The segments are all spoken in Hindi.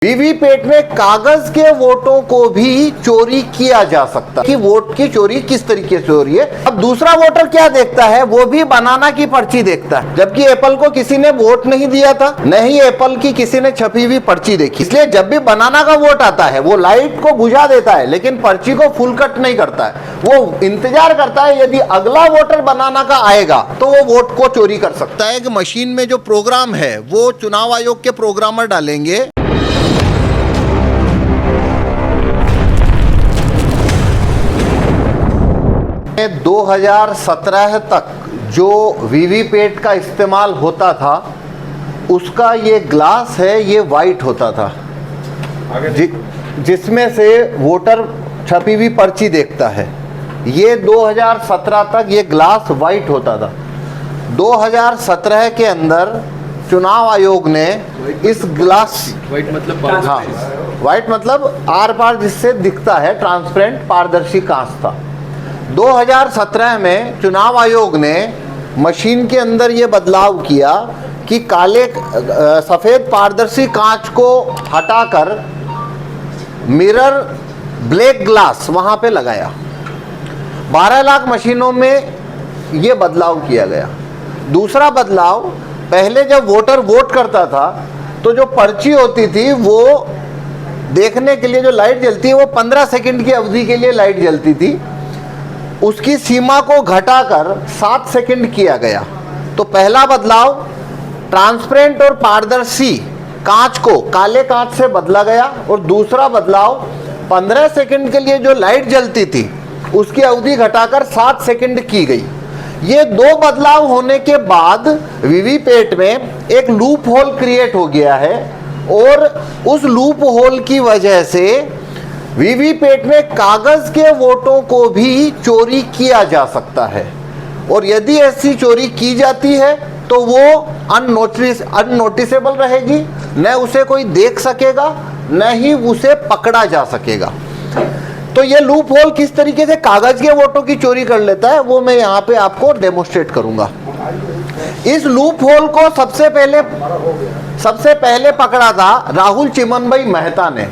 वीवीपैट में कागज के वोटों को भी चोरी किया जा सकता है कि वोट की चोरी किस तरीके से हो रही है। अब दूसरा वोटर क्या देखता है, वो भी बनाना की पर्ची देखता है, जबकि एप्पल को किसी ने वोट नहीं दिया था, न ही एप्पल की किसी ने छपी हुई पर्ची देखी। इसलिए जब भी बनाना का वोट आता है वो लाइट को बुझा देता है, लेकिन पर्ची को फुल कट नहीं करता है। वो इंतजार करता है यदि अगला वोटर बनाना का आएगा तो वो वोट को चोरी कर सकता है। कि मशीन में जो प्रोग्राम है वो चुनाव आयोग के प्रोग्रामर डालेंगे। 2017 तक जो वीवीपैट का इस्तेमाल होता था उसका ये ग्लास है, ये वाइट होता था, जिसमें से वोटर छपी हुई पर्ची देखता है। ये 2017 तक ये ग्लास वाइट होता था। 2017 के अंदर चुनाव आयोग ने इस ग्लास वाइट मतलब हाँ, वाइट मतलब आर पार जिससे दिखता है, ट्रांसपेरेंट पारदर्शी कांच था। 2017 में चुनाव आयोग ने मशीन के अंदर ये बदलाव किया कि काले सफ़ेद पारदर्शी कांच को हटाकर मिरर ब्लैक ग्लास वहाँ पे लगाया। 12 लाख मशीनों में ये बदलाव किया गया। दूसरा बदलाव, पहले जब वोटर वोट करता था तो जो पर्ची होती थी वो देखने के लिए जो लाइट जलती है वो 15 सेकंड की अवधि के लिए लाइट जलती थी, उसकी सीमा को घटाकर 7 सेकंड किया गया। तो पहला बदलाव ट्रांसपेरेंट और पारदर्शी कांच को काले कांच से बदला गया, और दूसरा बदलाव 15 सेकंड के लिए जो लाइट जलती थी उसकी अवधि घटाकर 7 सेकंड की गई। ये दो बदलाव होने के बाद वीवीपैट में एक लूप होल क्रिएट हो गया है, और उस लूप होल की वजह से वीवीपैट में कागज के वोटों को भी चोरी किया जा सकता है। और यदि ऐसी चोरी की जाती है तो वो अननोटिसेबल रहेगी, न उसे कोई देख सकेगा न ही उसे पकड़ा जा सकेगा। तो ये लूप होल किस तरीके से कागज के वोटों की चोरी कर लेता है वो मैं यहाँ पे आपको डेमोस्ट्रेट करूंगा। इस लूप होल को सबसे पहले पकड़ा था राहुल चिमनभाई मेहता ने।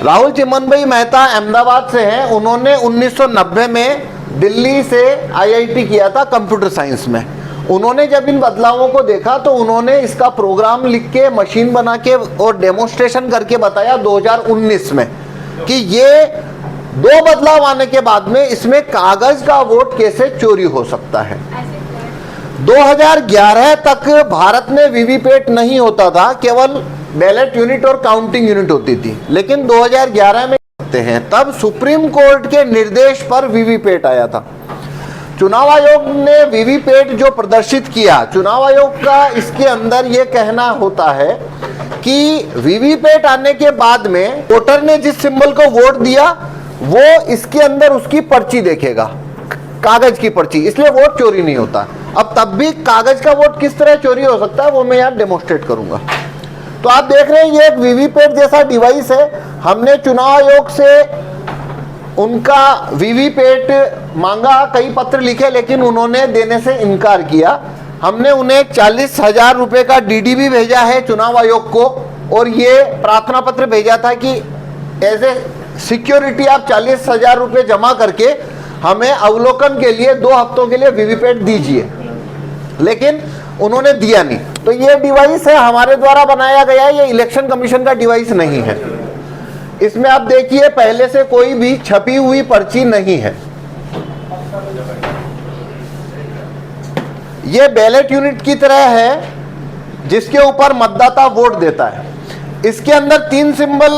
राहुल चिमनभाई मेहता अहमदाबाद से हैं। उन्होंने 1990 में दिल्ली से आईआईटी किया था कंप्यूटर साइंस में। उन्होंने जब इन बदलावों को देखा तो उन्होंने इसका प्रोग्राम लिख के, मशीन बना के और डेमोस्ट्रेशन करके बताया 2019 में कि ये दो बदलाव आने के बाद में इसमें कागज का वोट कैसे चोरी हो सकता है। 2011 तक भारत में वीवीपैट नहीं होता था, केवल बैलेट यूनिट और काउंटिंग यूनिट होती थी। लेकिन 2011 में करते हैं, तब सुप्रीम कोर्ट के निर्देश पर वीवीपैट आया था। चुनाव आयोग ने वीवीपैट जो प्रदर्शित किया, चुनाव आयोग का इसके अंदर ये कहना होता है कि वीवीपैट आने के बाद में वोटर ने जिस सिंबल को वोट दिया वो इसके अंदर उसकी पर्ची देखेगा, कागज की पर्ची, इसलिए वोट चोरी नहीं होता। अब तब भी कागज का वोट किस तरह चोरी हो सकता है वो मैं यहाँ डेमोस्ट्रेट करूंगा। तो आप देख रहे हैं ये एक वीवीपैट जैसा डिवाइस है। हमने चुनाव आयोग से उनका वीवीपैट मांगा, कई पत्र लिखे, लेकिन उन्होंने देने से इनकार किया। हमने उन्हें 40,000 रुपए का डीडी भी भेजा है चुनाव आयोग को, और ये प्रार्थना पत्र भेजा था कि एज ए सिक्योरिटी आप 40,000 रुपए जमा करके हमें अवलोकन के लिए 2 हफ्तों के लिए वीवीपैट दीजिए, लेकिन उन्होंने दिया नहीं। तो ये डिवाइस है हमारे द्वारा बनाया गया, ये इलेक्शन कमीशन का डिवाइस नहीं है। इसमें आप देखिए पहले से कोई भी छपी हुई पर्ची नहीं है। ये बैलेट यूनिट की तरह है जिसके ऊपर मतदाता वोट देता है। इसके अंदर 3 सिंबल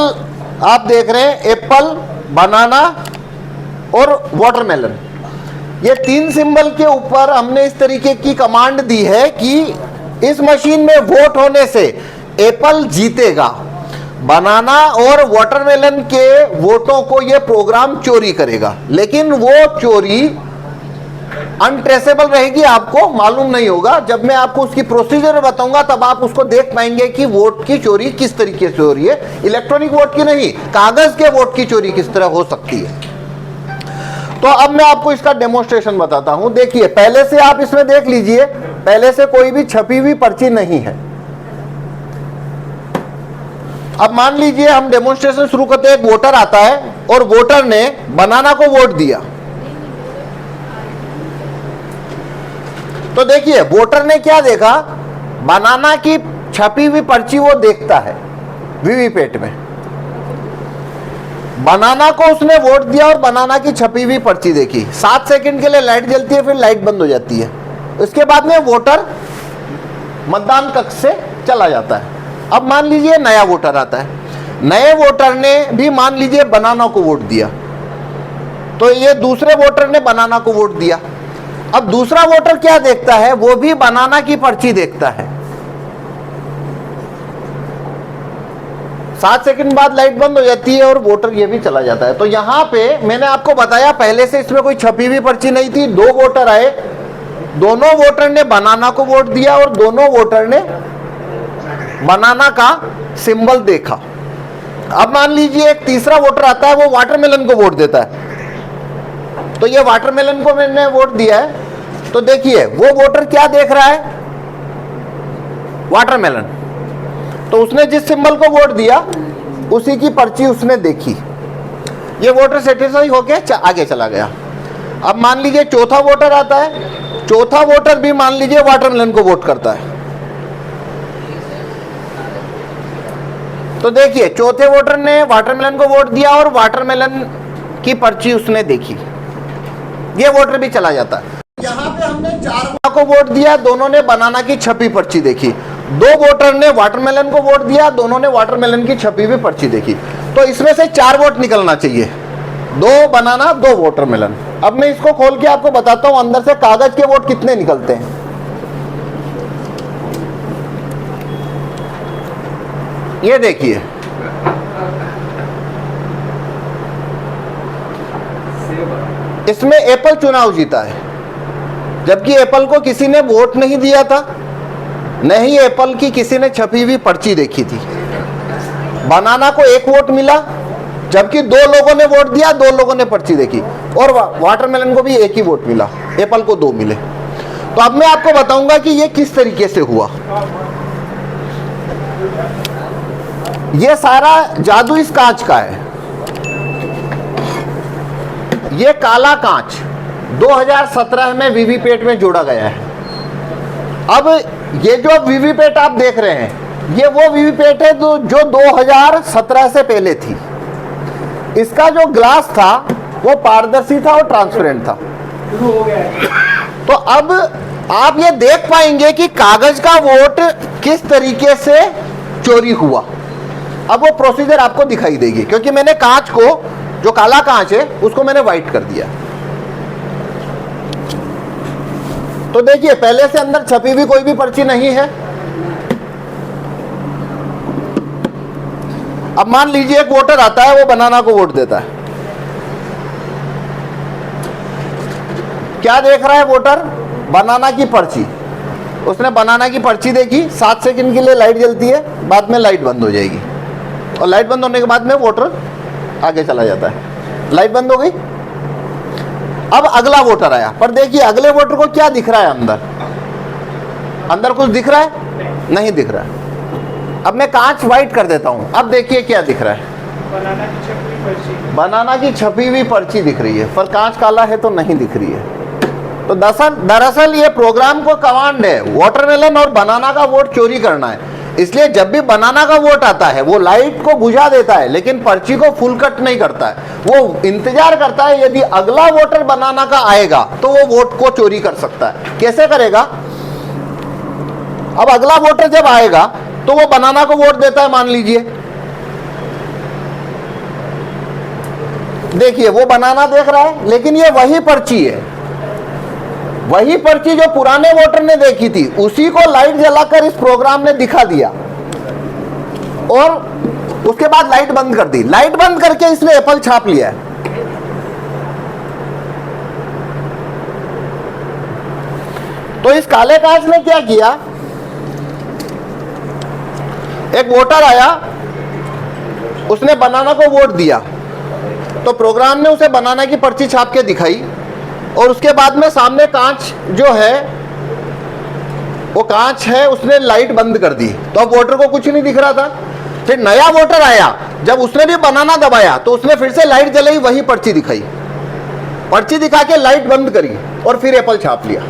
आप देख रहे हैं, एप्पल, बनाना और वाटरमेलन। ये 3 सिंबल के ऊपर हमने इस तरीके की कमांड दी है कि इस मशीन में वोट होने से एप्पल जीतेगा, बनाना और वाटरमेलन के वोटों को यह प्रोग्राम चोरी करेगा, लेकिन वो चोरी अनट्रेसेबल रहेगी, आपको मालूम नहीं होगा। जब मैं आपको उसकी प्रोसीजर बताऊंगा तब आप उसको देख पाएंगे कि वोट की चोरी किस तरीके से हो रही है। इलेक्ट्रॉनिक वोट की नहीं, कागज के वोट की चोरी किस तरह हो सकती है। तो अब मैं आपको इसका डेमोस्ट्रेशन बताता हूं। देखिए पहले से आप इसमें देख लीजिए, पहले से कोई भी छपी हुई पर्ची नहीं है। अब मान लीजिए हम डेमोन्स्ट्रेशन शुरू करते हैं, एक वोटर आता है और वोटर ने बनाना को वोट दिया। तो देखिए वोटर ने क्या देखा, बनाना की छपी हुई पर्ची वो देखता है वीवीपैट में। बनाना को उसने वोट दिया और बनाना की छपी हुई पर्ची देखी। 7 सेकंड के लिए लाइट जलती है, फिर लाइट बंद हो जाती है। उसके बाद में वोटर मतदान कक्ष से चला जाता है। अब मान लीजिए नया वोटर आता है, नए वोटर ने भी मान लीजिए बनाना को वोट दिया, तो ये दूसरे वोटर ने बनाना को वोट दिया। अब दूसरा वोटर क्या देखता है, वो भी बनाना की पर्ची देखता है। 7 सेकंड बाद लाइट बंद हो जाती है और वोटर ये भी चला जाता है। तो यहां पे मैंने आपको बताया पहले से इसमें कोई छपी हुई पर्ची नहीं थी। 2 वोटर आए, दोनों वोटर ने बनाना को वोट दिया और दोनों वोटर ने बनाना का सिंबल देखा। अब मान लीजिए एक तीसरा वोटर आता है, वो वाटरमेलन को वोट देता है। तो ये वाटरमेलन को मैंने वोट दिया है, तो देखिए वो वोटर क्या देख रहा है, वाटरमेलन। तो उसने जिस सिंबल को वोट दिया उसी की पर्ची उसने देखी। ये वोटर सेटिस्फाई होके आगे चला गया। अब मान लीजिए चौथा वोटर आता है, चौथा वोटर भी मान लीजिए वाटरमेलन को वोट करता है। तो देखिए चौथे वोटर ने वाटरमेलन को वोट दिया और वाटरमेलन की पर्ची उसने देखी, ये वोटर भी चला जाता है। यहाँ पे हमने 4 को वोट दिया, दोनों ने बनाना की छपी पर्ची देखी। 2 वोटर ने वाटरमेलन को वोट दिया, दोनों ने वाटरमेलन की छपी हुई पर्ची देखी। तो इसमें से 4 वोट निकलना चाहिए, 2 बनाना 2 वाटरमेलन। अब मैं इसको खोल के आपको बताता हूं अंदर से कागज के वोट कितने निकलते हैं। ये देखिए इसमें एप्पल चुनाव जीता है, जबकि एप्पल को किसी ने वोट नहीं दिया था, न ही एप्पल की किसी ने छपी हुई पर्ची देखी थी। बनाना को 1 वोट मिला, जबकि 2 लोगों ने वोट दिया, 2 लोगों ने पर्ची देखी, और वाटरमेलन को भी 1 ही वोट मिला, एप्पल को 2 मिले। तो अब मैं आपको बताऊंगा कि ये किस तरीके से हुआ। ये सारा जादू इस कांच का है। ये काला कांच 2017 में वीवीपैट में जोड़ा गया है। अब ये जो वीवीपैट आप देख रहे हैं, ये वो वीवीपैट है जो 2017 से पहले थी। इसका जो ग्लास था वो पारदर्शी था और ट्रांसपेरेंट था। तो अब आप ये देख पाएंगे कि कागज का वोट किस तरीके से चोरी हुआ। अब वो प्रोसीजर आपको दिखाई देगी, क्योंकि मैंने कांच को, जो काला कांच है, उसको मैंने व्हाइट कर दिया। तो देखिए पहले से अंदर छपी हुई कोई भी पर्ची नहीं है। अब मान लीजिए एक वोटर आता है, वो बनाना को वोट देता है। क्या देख रहा है वोटर, बनाना की पर्ची। उसने बनाना की पर्ची देखी, 7 सेकंड के लिए लाइट जलती है, बाद में लाइट बंद हो जाएगी, और लाइट बंद होने के बाद में वोटर आगे चला जाता है। लाइट बंद हो गई। अब अगला वोटर आया, पर देखिए अगले वोटर को क्या दिख रहा है, अंदर कुछ दिख रहा है, नहीं दिख रहा है। अब मैं कांच व्हाइट कर देता हूं। अब देखिए क्या दिख रहा है, बनाना की छपी हुई पर्ची दिख रही है, पर कांच काला है तो नहीं दिख रही है। तो दरअसल ये प्रोग्राम को कमांड है वाटरमेलन और बनाना का वोट चोरी करना है। इसलिए जब भी बनाना का वोट आता है वो लाइट को बुझा देता है, लेकिन पर्ची को फुल कट नहीं करता है। वो इंतजार करता है यदि अगला वोटर बनाना का आएगा तो वो वोट को चोरी कर सकता है। कैसे करेगा, अब अगला वोटर जब आएगा तो वो बनाना को वोट देता है, मान लीजिए। देखिए वो बनाना देख रहा है, लेकिन ये वही पर्ची है, वही पर्ची जो पुराने वोटर ने देखी थी, उसी को लाइट जलाकर इस प्रोग्राम ने दिखा दिया, और उसके बाद लाइट बंद कर दी। लाइट बंद करके इसने एप्पल छाप लिया है। तो इस काले कांच ने क्या किया, एक वोटर आया, उसने बनाना को वोट दिया, तो प्रोग्राम ने उसे बनाना की पर्ची छाप के दिखाई, और उसके बाद में सामने कांच जो है वो कांच है, उसने लाइट बंद कर दी। तो अब वोटर को कुछ नहीं दिख रहा था, फिर नया वोटर आया, जब उसने भी बनाना दबाया तो उसने फिर से लाइट जलाई, वही पर्ची दिखाई, पर्ची दिखा के लाइट बंद करी और फिर एप्पल छाप लिया।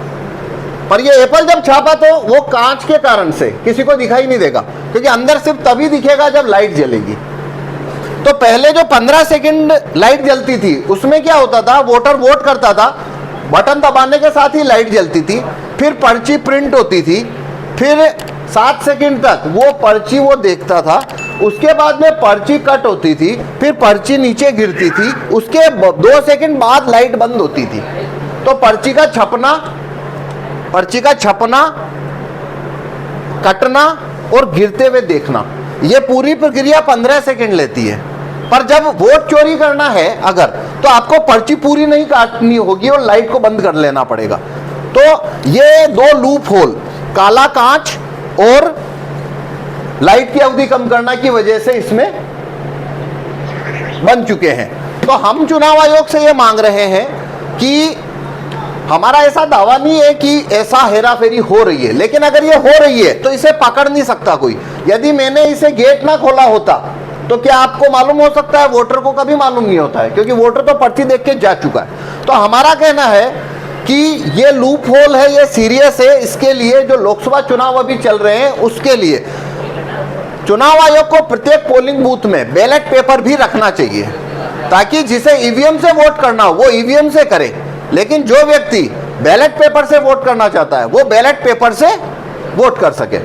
पर ये एप्पल जब छापा तो वो कांच के कारण से किसी को दिखाई नहीं देगा, क्योंकि अंदर सिर्फ तभी दिखेगा जब लाइट जलेगी। तो पहले जो 15 सेकंड लाइट जलती थी उसमें क्या होता था, वोटर वोट करता था, बटन दबाने के साथ ही लाइट जलती थी, फिर पर्ची प्रिंट होती थी, फिर 7 सेकंड तक वो पर्ची वो देखता था, उसके बाद में पर्ची कट होती थी, फिर पर्ची नीचे गिरती थी, उसके 2 सेकंड बाद लाइट बंद होती थी। तो पर्ची का छपना, कटना और गिरते हुए देखना, ये पूरी प्रक्रिया 15 सेकंड लेती है। पर जब वोट चोरी करना है अगर, तो आपको पर्ची पूरी नहीं काटनी होगी और लाइट को बंद कर लेना पड़ेगा। तो ये 2 लूप होल, काला कांच और लाइट की अवधि कम करना की वजह से इसमें बन चुके हैं। तो हम चुनाव आयोग से ये मांग रहे हैं कि हमारा ऐसा दावा नहीं है कि ऐसा हेराफेरी हो रही है, लेकिन अगर ये हो रही है तो इसे पकड़ नहीं सकता कोई। यदि मैंने इसे गेट ना खोला होता तो क्या आपको मालूम हो सकता है? वोटर को कभी मालूम नहीं होता है, क्योंकि वोटर तो पर्ची देख के जा चुका है। तो हमारा कहना है कि ये लूप होल है, ये सीरियस है। इसके लिए जो लोकसभा चुनाव अभी चल रहे हैं उसके लिए चुनाव आयोग को प्रत्येक पोलिंग बूथ में बैलेट पेपर भी रखना चाहिए, ताकि जिसे ईवीएम से वोट करना हो वो ईवीएम से करे, लेकिन जो व्यक्ति बैलेट पेपर से वोट करना चाहता है वो बैलेट पेपर से वोट कर सके।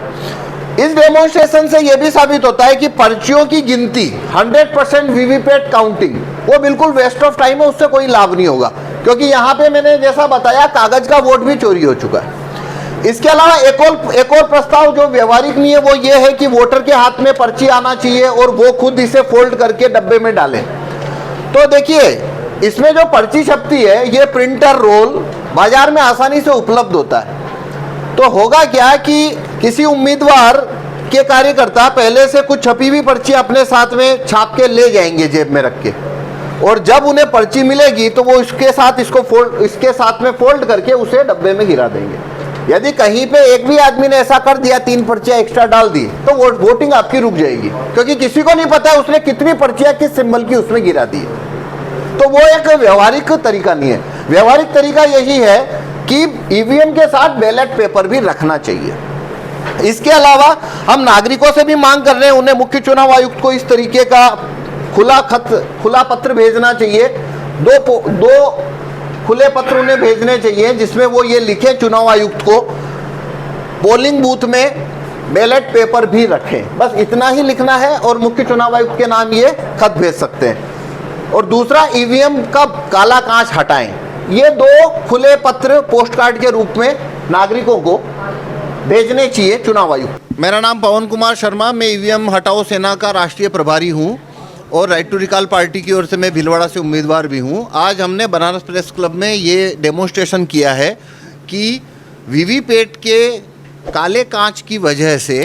इस डेमोन्स्ट्रेशन से यह भी साबित होता है कि पर्चियों की गिनती 100% वीवीपैट काउंटिंग वो बिल्कुल वेस्ट ऑफ टाइम है, उससे कोई लाभ नहीं होगा, क्योंकि यहाँ पे मैंने जैसा बताया कागज का वोट भी चोरी हो चुका है। इसके अलावा एक और प्रस्ताव जो व्यवहारिक नहीं है वो ये है कि वोटर के हाथ में पर्ची आना चाहिए और वो खुद इसे फोल्ड करके डब्बे में डालें। तो देखिए, इसमें जो पर्ची छपती है ये प्रिंटर रोल बाजार में आसानी से उपलब्ध होता है। तो होगा क्या कि किसी उम्मीदवार के कार्यकर्ता पहले से कुछ छपी हुई पर्ची अपने साथ में छाप के ले जाएंगे जेब में रख के, और जब उन्हें पर्ची मिलेगी तो वो इसके साथ में फोल्ड करके उसे डब्बे में गिरा देंगे। यदि कहीं पे एक भी आदमी ने ऐसा कर दिया, 3 पर्चियां एक्स्ट्रा डाल दी, तो वोटिंग आपकी रुक जाएगी, क्योंकि किसी को नहीं पता है उसने कितनी पर्चियां किस सिंबल की उसमें गिरा दी है। तो वो एक व्यवहारिक तरीका नहीं है। व्यवहारिक तरीका यही है कि ईवीएम के साथ बैलेट पेपर भी रखना चाहिए। इसके अलावा हम नागरिकों से भी मांग कर रहे हैं, उन्हें मुख्य चुनाव आयुक्त को इस तरीके का खुला पत्र भेजना चाहिए। दो खुले पत्र उन्हें भेजने चाहिए जिसमें वो ये लिखे चुनाव आयुक्त को पोलिंग बूथ में बैलेट पेपर भी रखें। बस इतना ही लिखना है और मुख्य चुनाव आयुक्त के नाम ये खत भेज सकते हैं। और दूसरा, ईवीएम का काला कांच हटाएं। ये 2 खुले पत्र पोस्ट कार्ड के रूप में नागरिकों को भेजने चाहिए चुनाव आयुक्त। मेरा नाम पवन कुमार शर्मा, मैं ईवीएम हटाओ सेना का राष्ट्रीय प्रभारी हूँ और राइट टू रिकॉल पार्टी की ओर से मैं भीलवाड़ा से उम्मीदवार भी हूँ। आज हमने बनारस प्रेस क्लब में ये डेमोन्स्ट्रेशन किया है कि वीवीपैट के काले कांच की वजह से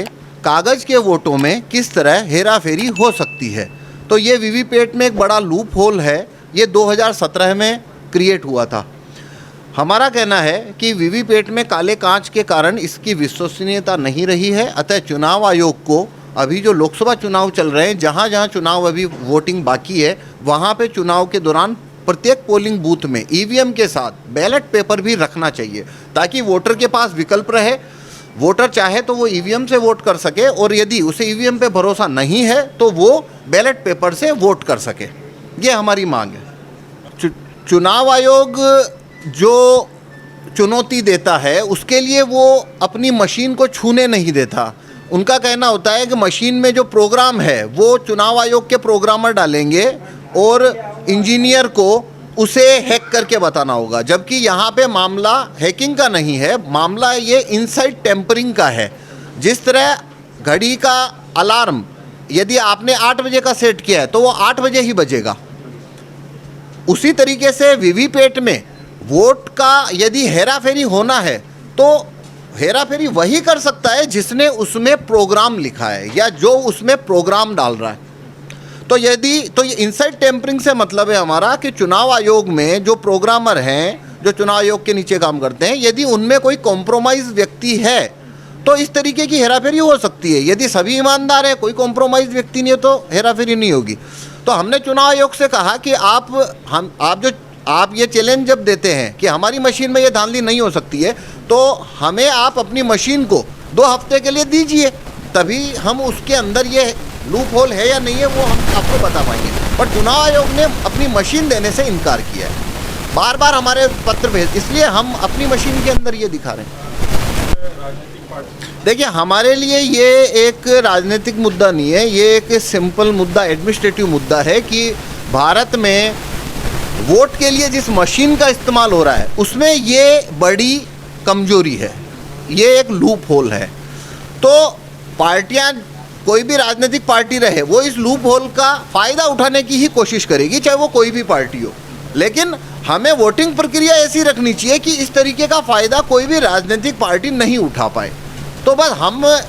कागज़ के वोटों में किस तरह हेराफेरी हो सकती है। तो ये वीवीपैट में एक बड़ा लूप होल है, ये 2017 में क्रिएट हुआ था। हमारा कहना है कि वीवीपैट में काले कांच के कारण इसकी विश्वसनीयता नहीं रही है। अतः चुनाव आयोग को अभी जो लोकसभा चुनाव चल रहे हैं, जहाँ जहाँ चुनाव अभी वोटिंग बाकी है, वहाँ पे चुनाव के दौरान प्रत्येक पोलिंग बूथ में ईवीएम के साथ बैलेट पेपर भी रखना चाहिए, ताकि वोटर के पास विकल्प रहे। वोटर चाहे तो वो ईवीएम से वोट कर सके, और यदि उसे ईवीएम पे भरोसा नहीं है तो वो बैलेट पेपर से वोट कर सके। ये हमारी मांग है। चुनाव आयोग जो चुनौती देता है उसके लिए वो अपनी मशीन को छूने नहीं देता। उनका कहना होता है कि मशीन में जो प्रोग्राम है वो चुनाव आयोग के प्रोग्रामर डालेंगे और इंजीनियर को उसे हैक करके बताना होगा, जबकि यहाँ पे मामला हैकिंग का नहीं है, मामला ये इनसाइड टेम्परिंग का है। जिस तरह घड़ी का अलार्म यदि आपने 8 बजे का सेट किया है तो वो 8 बजे ही बजेगा, उसी तरीके से वीवीपैट में वोट का यदि हेराफेरी होना है तो हेराफेरी वही कर सकता है जिसने उसमें प्रोग्राम लिखा है या जो उसमें प्रोग्राम डाल रहा है। तो ये इनसाइड टेम्परिंग से मतलब है हमारा कि चुनाव आयोग में जो प्रोग्रामर हैं, जो चुनाव आयोग के नीचे काम करते हैं, यदि उनमें कोई कॉम्प्रोमाइज़ व्यक्ति है तो इस तरीके की हेराफेरी हो सकती है। यदि सभी ईमानदार है, कोई कॉम्प्रोमाइज व्यक्ति नहीं है, तो हेराफेरी नहीं होगी। तो हमने चुनाव आयोग से कहा कि आप ये चैलेंज जब देते हैं कि हमारी मशीन में ये धांधली नहीं हो सकती है, तो हमें आप अपनी मशीन को 2 हफ्ते के लिए दीजिए, तभी हम उसके अंदर ये लूप होल है या नहीं है वो हम आपको बता पाएंगे। पर चुनाव आयोग ने अपनी मशीन देने से इनकार किया है, बार बार हमारे पत्र भेज, इसलिए हम अपनी मशीन के अंदर ये दिखा रहे हैं। देखिए, हमारे लिए ये एक राजनीतिक मुद्दा नहीं है, ये एक सिंपल मुद्दा, एडमिनिस्ट्रेटिव मुद्दा है कि भारत में वोट के लिए जिस मशीन का इस्तेमाल हो रहा है उसमें ये बड़ी कमजोरी है, ये एक लूप होल है। तो पार्टियां, कोई भी राजनीतिक पार्टी रहे, वो इस लूप होल का फ़ायदा उठाने की ही कोशिश करेगी, चाहे वो कोई भी पार्टी हो। लेकिन हमें वोटिंग प्रक्रिया ऐसी रखनी चाहिए कि इस तरीके का फ़ायदा कोई भी राजनीतिक पार्टी नहीं उठा पाए। तो बस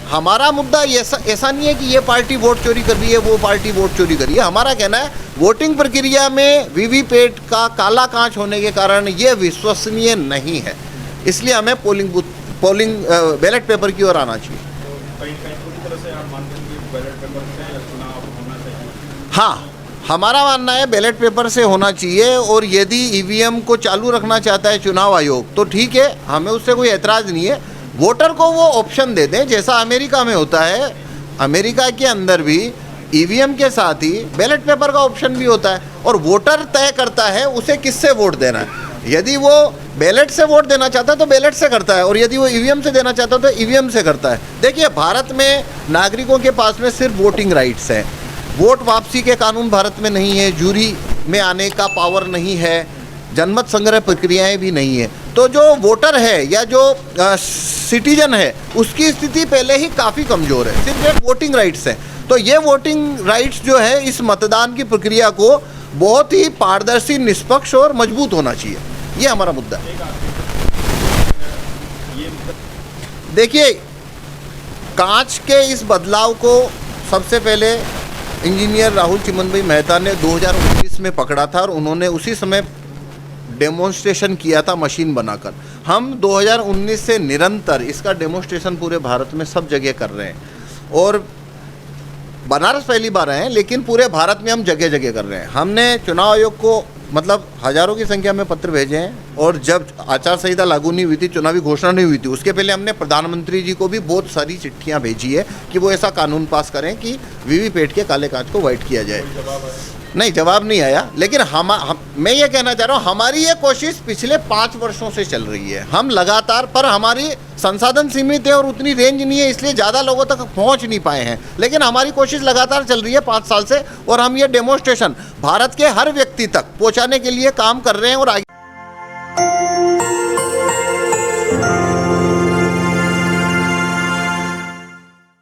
हमारा मुद्दा ऐसा नहीं है कि ये पार्टी वोट चोरी कर रही है, वो पार्टी वोट चोरी कर रही है। हमारा कहना है वोटिंग प्रक्रिया में वीवीपैट का काला कांच होने के कारण ये विश्वसनीय नहीं है, इसलिए हमें पोलिंग बैलेट पेपर की ओर आना चाहिए। हाँ, हमारा मानना है बैलेट पेपर से होना चाहिए, और यदि ईवीएम को चालू रखना चाहता है चुनाव आयोग तो ठीक है, हमें उससे कोई एतराज़ नहीं है। वोटर को वो ऑप्शन दे दें, जैसा अमेरिका में होता है। अमेरिका के अंदर भी ईवीएम के साथ ही बैलेट पेपर का ऑप्शन भी होता है, और वोटर तय करता है उसे किससे वोट देना है। यदि वो बैलेट से वोट देना चाहता है तो बैलेट से करता है, और यदि वो ईवीएम से देना चाहता है तो ईवीएम से करता है। देखिए, भारत में नागरिकों के पास में सिर्फ वोटिंग राइट्स हैं, वोट वापसी के कानून भारत में नहीं है, जूरी में आने का पावर नहीं है, जनमत संग्रह प्रक्रियाएं भी नहीं है। तो जो वोटर है या जो सिटीजन है उसकी स्थिति पहले ही काफ़ी कमज़ोर है, सिर्फ एक वोटिंग राइट्स है। तो ये वोटिंग राइट्स जो है इस मतदान की प्रक्रिया को बहुत ही पारदर्शी, निष्पक्ष और मजबूत होना चाहिए, ये हमारा मुद्दा है। देखिए, कांच के इस बदलाव को सबसे पहले इंजीनियर राहुल चिमन भाई मेहता ने 2019 में पकड़ा था, और उन्होंने उसी समय डेमोन्स्ट्रेशन किया था मशीन बनाकर। हम 2019 से निरंतर इसका डेमोन्स्ट्रेशन पूरे भारत में सब जगह कर रहे हैं, और बनारस पहली बार आए हैं, लेकिन पूरे भारत में हम जगह जगह कर रहे हैं। हमने चुनाव आयोग को मतलब हज़ारों की संख्या में पत्र भेजे हैं, और जब आचार संहिता लागू नहीं हुई थी, चुनावी घोषणा नहीं हुई थी, उसके पहले हमने प्रधानमंत्री जी को भी बहुत सारी चिट्ठियां भेजी है कि वो ऐसा कानून पास करें कि वीवीपैट के काले कांच को वाइट किया जाए। नहीं, जवाब नहीं आया। लेकिन मैं ये कहना चाह रहा हूँ, हमारी ये कोशिश पिछले 5 वर्षों से चल रही है। हम लगातार, पर हमारी संसाधन सीमित है और उतनी रेंज नहीं है, इसलिए ज़्यादा लोगों तक पहुँच नहीं पाए हैं। लेकिन हमारी कोशिश लगातार चल रही है 5 साल से, और हम ये डेमोन्स्ट्रेशन भारत के हर व्यक्ति तक पहुँचाने के लिए काम कर रहे हैं और आगे